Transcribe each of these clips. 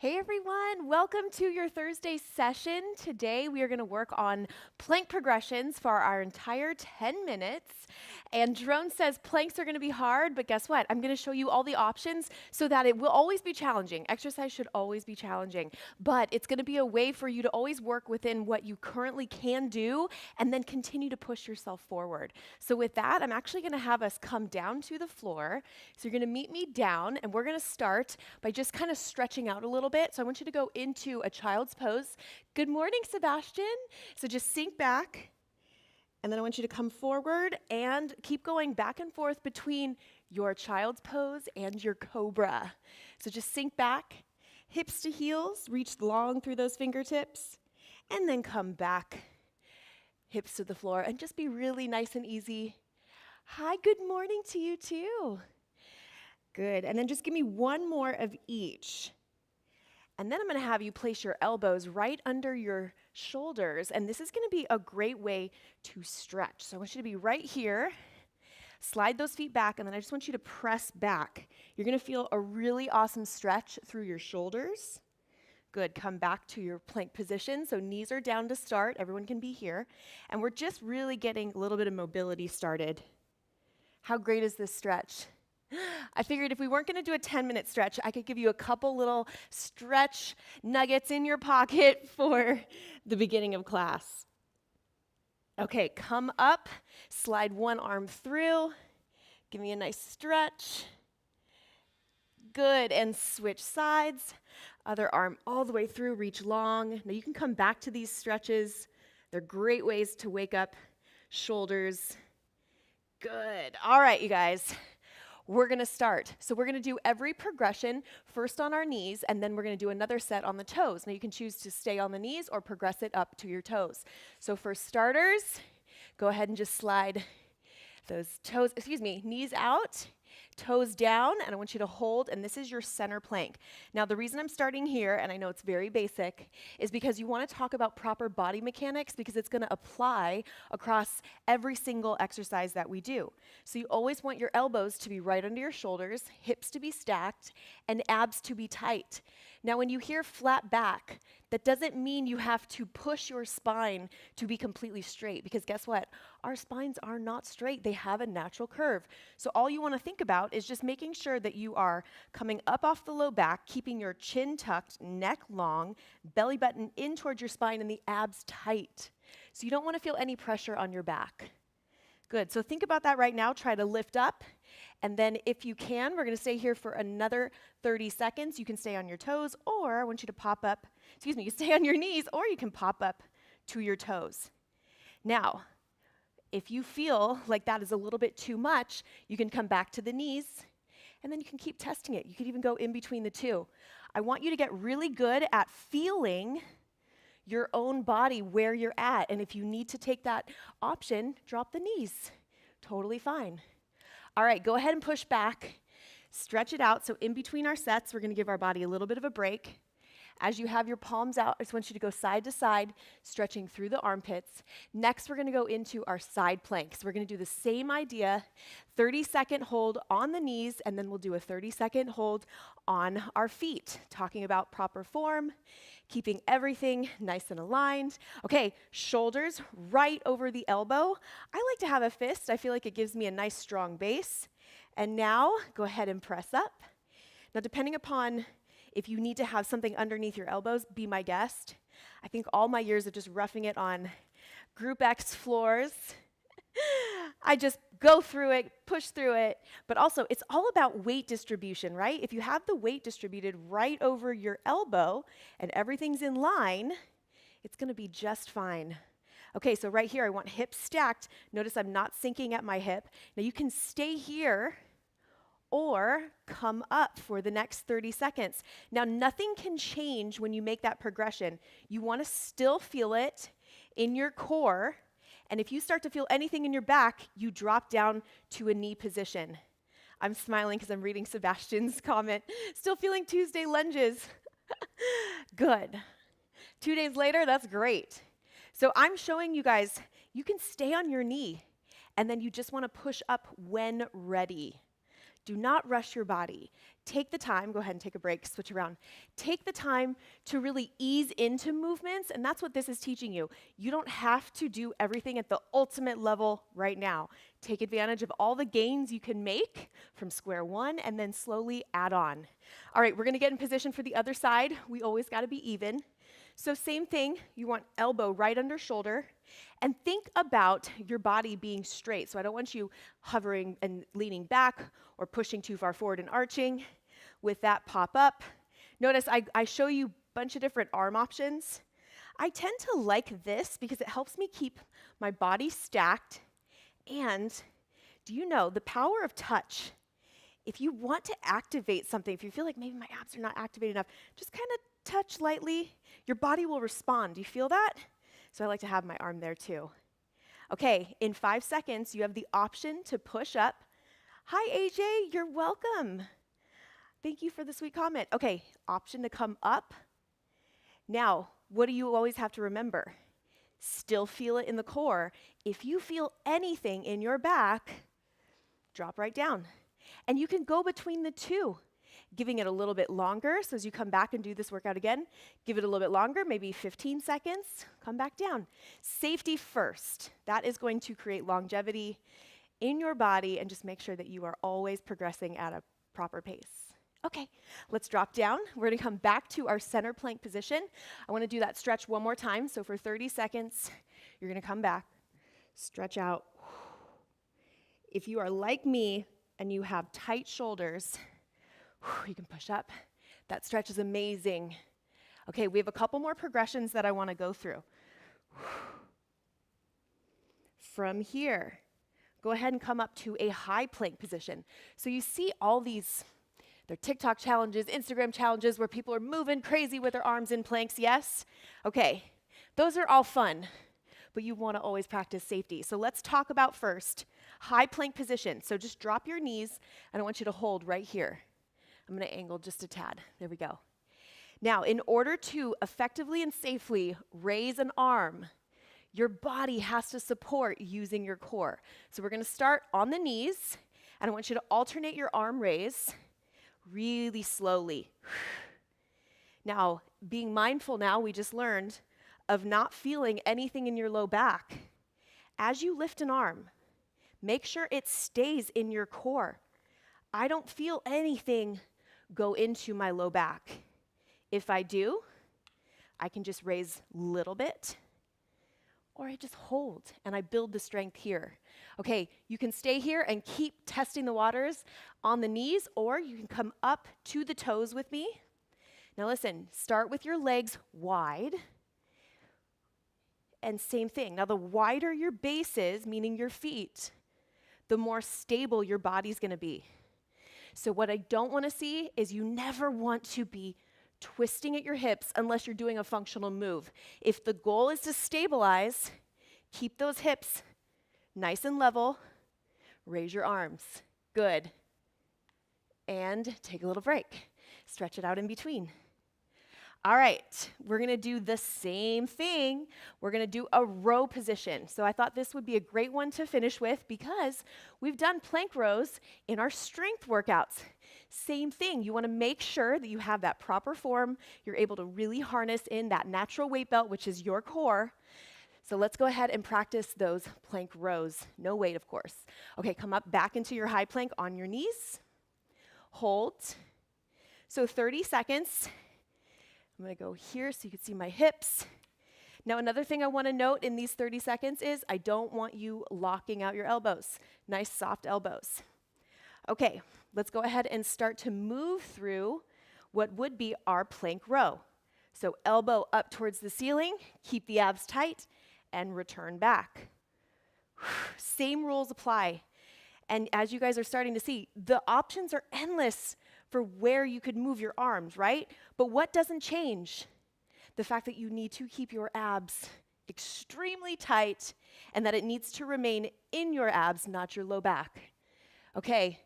Hey everyone, welcome to your Thursday session. Today we are going to work on plank progressions for our entire 10 minutes. And Jerome says planks are going to be hard, but guess what? I'm going to show you all the options so that it will always be challenging. Exercise should always be challenging, but it's going to be a way for you to always work within what you currently can do and then continue to push yourself forward. So with that, I'm actually going to have us come down to the floor. So you're going to meet me down and we're going to start by just kind of stretching out a little bit. So I want you to go into a child's pose. Good morning, Sebastian. So just sink back. And then I want you to come forward and keep going back and forth between your child's pose and your cobra. So just sink back, hips to heels, reach long through those fingertips, and then come back, hips to the floor, and just be really nice and easy. Hi, good morning to you too. Good. And then just give me one more of each. And then I'm going to have you place your elbows right under your shoulders. And this is going to be a great way to stretch. So I want you to be right here. Slide those feet back. And then I just want you to press back. You're going to feel a really awesome stretch through your shoulders. Good. Come back to your plank position. So knees are down to start. Everyone can be here. And we're just really getting a little bit of mobility started. How great is this stretch? I figured if we weren't going to do a 10-minute stretch, I could give you a couple little stretch nuggets in your pocket for the beginning of class. Okay, come up, slide one arm through, give me a nice stretch. Good, and switch sides. Other arm all the way through, reach long. Now you can come back to these stretches. They're great ways to wake up shoulders. Good. All right, you guys. We're going to start. So we're going to do every progression first on our knees, and then we're going to do another set on the toes. Now you can choose to stay on the knees or progress it up to your toes. So for starters, go ahead and just slide those knees out, toes down, and I want you to hold, and this is your center plank. Now the reason I'm starting here, and I know it's very basic, is because you want to talk about proper body mechanics because it's going to apply across every single exercise that we do. So you always want your elbows to be right under your shoulders, hips to be stacked, and abs to be tight. Now when you hear flat back, that doesn't mean you have to push your spine to be completely straight, because guess what? Our spines are not straight. They have a natural curve. So all you want to think about is just making sure that you are coming up off the low back, keeping your chin tucked, neck long, belly button in towards your spine, and the abs tight. So you don't want to feel any pressure on your back. Good. So think about that right now. Try to lift up. And then if you can, we're going to stay here for another 30 seconds. You can stay on your toes, or I want you to pop up, you stay on your knees, or you can pop up to your toes. Now, if you feel like that is a little bit too much, you can come back to the knees, and then you can keep testing it. You could even go in between the two. I want you to get really good at feeling your own body where you're at. And if you need to take that option, drop the knees. Totally fine. All right, go ahead and push back. Stretch it out. So in between our sets, we're going to give our body a little bit of a break. As you have your palms out, I just want you to go side to side, stretching through the armpits. Next, we're going to go into our side planks. We're going to do the same idea, 30-second hold on the knees, and then we'll do a 30-second hold on our feet, talking about proper form, keeping everything nice and aligned. Okay, shoulders right over the elbow. I like to have a fist. I feel like it gives me a nice strong base. And now, go ahead and press up. Now, depending upon if you need to have something underneath your elbows, be my guest. I think all my years of just roughing it on Group X floors, I just go through it, push through it, but also it's all about weight distribution, right? If you have the weight distributed right over your elbow and everything's in line, it's going to be just fine. Okay, so right here, I want hips stacked. Notice I'm not sinking at my hip. Now you can stay here or come up for the next 30 seconds. Now, nothing can change when you make that progression. You want to still feel it in your core, and if you start to feel anything in your back, you drop down to a knee position. I'm smiling because I'm reading Sebastian's comment. Still feeling Tuesday lunges. Good. 2 days later, that's great. So I'm showing you guys, you can stay on your knee, and then you just want to push up when ready. Do not rush your body. Take the time, go ahead and take a break, switch around. Take the time to really ease into movements, and that's what this is teaching you. You don't have to do everything at the ultimate level right now. Take advantage of all the gains you can make from square one and then slowly add on. All right, we're gonna get in position for the other side. We always gotta be even. So same thing, you want elbow right under shoulder, and think about your body being straight. So I don't want you hovering and leaning back or pushing too far forward and arching. With that, pop up. Notice I show you a bunch of different arm options. I tend to like this because it helps me keep my body stacked. And do you know the power of touch? If you want to activate something, if you feel like maybe my abs are not activated enough, just kind of touch lightly. Your body will respond. Do you feel that? So I like to have my arm there too. Okay, in 5 seconds, you have the option to push up. Hi, AJ, you're welcome. Thank you for the sweet comment. Okay, option to come up. Now, what do you always have to remember? Still feel it in the core. If you feel anything in your back, drop right down. And you can go between the two, giving it a little bit longer. So as you come back and do this workout again, give it a little bit longer, maybe 15 seconds, come back down. Safety first. That is going to create longevity in your body and just make sure that you are always progressing at a proper pace. Okay, let's drop down. We're gonna come back to our center plank position. I wanna do that stretch one more time. So for 30 seconds, you're gonna come back, stretch out. If you are like me and you have tight shoulders, you can push up. That stretch is amazing. Okay, we have a couple more progressions that I wanna go through. From here, go ahead and come up to a high plank position. So you see all these, they're TikTok challenges, Instagram challenges where people are moving crazy with their arms in planks, yes? Okay, those are all fun, but you wanna always practice safety. So let's talk about first, high plank position. So just drop your knees, and I want you to hold right here. I'm gonna angle just a tad, there we go. Now, in order to effectively and safely raise an arm, your body has to support using your core. So we're gonna start on the knees, and I want you to alternate your arm raise really slowly. Now, being mindful now, we just learned, of not feeling anything in your low back. As you lift an arm, make sure it stays in your core. I don't feel anything go into my low back. If I do, I can just raise a little bit, or I just hold and I build the strength here. Okay, you can stay here and keep testing the waters on the knees, or you can come up to the toes with me. Now listen, start with your legs wide, and same thing. Now the wider your base is, meaning your feet, the more stable your body's gonna be. So what I don't wanna see is you never want to be twisting at your hips unless you're doing a functional move. If the goal is to stabilize, keep those hips nice and level, raise your arms. Good. And take a little break. Stretch it out in between. All right, we're gonna do the same thing. We're gonna do a row position. So I thought this would be a great one to finish with because we've done plank rows in our strength workouts. Same thing, you wanna make sure that you have that proper form. You're able to really harness in that natural weight belt, which is your core. So let's go ahead and practice those plank rows. No weight, of course. Okay, come up back into your high plank on your knees. Hold. So 30 seconds. I'm gonna go here so you can see my hips. Now another thing I wanna note in these 30 seconds is I don't want you locking out your elbows. Nice soft elbows. Okay, let's go ahead and start to move through what would be our plank row. So elbow up towards the ceiling, keep the abs tight, and return back. Same rules apply. And as you guys are starting to see, the options are endless for where you could move your arms, right? But what doesn't change? The fact that you need to keep your abs extremely tight and that it needs to remain in your abs, not your low back. Okay,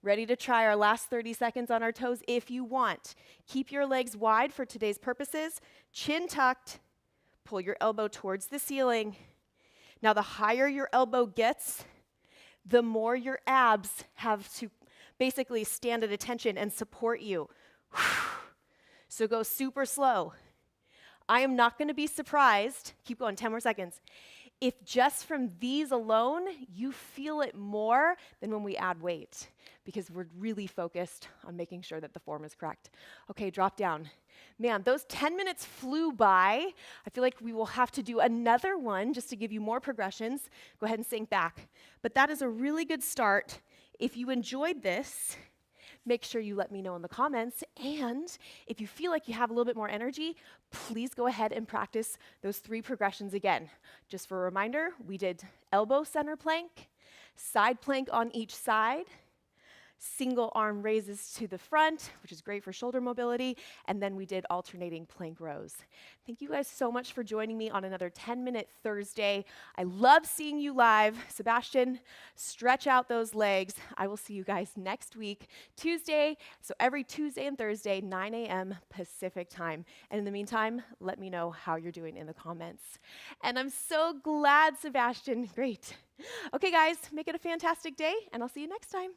ready to try our last 30 seconds on our toes if you want. Keep your legs wide for today's purposes, chin tucked, pull your elbow towards the ceiling. Now the higher your elbow gets, the more your abs have to basically stand at attention and support you. So go super slow. I am not going to be surprised, keep going, 10 more seconds, if just from these alone you feel it more than when we add weight, because we're really focused on making sure that the form is correct. Okay, drop down. Man, those 10 minutes flew by. I feel like we will have to do another one just to give you more progressions. Go ahead and sink back. But that is a really good start. If you enjoyed this, make sure you let me know in the comments. And if you feel like you have a little bit more energy, please go ahead and practice those 3 progressions again. Just for a reminder, we did elbow center plank, side plank on each side, single arm raises to the front, which is great for shoulder mobility, and then we did alternating plank rows. Thank you guys so much for joining me on another 10-minute Thursday. I love seeing you live. Sebastian, stretch out those legs. I will see you guys next week, Tuesday. So every Tuesday and Thursday, 9 a.m. Pacific time. And in the meantime, let me know how you're doing in the comments. And I'm so glad, Sebastian. Great. Okay, guys, make it a fantastic day, and I'll see you next time.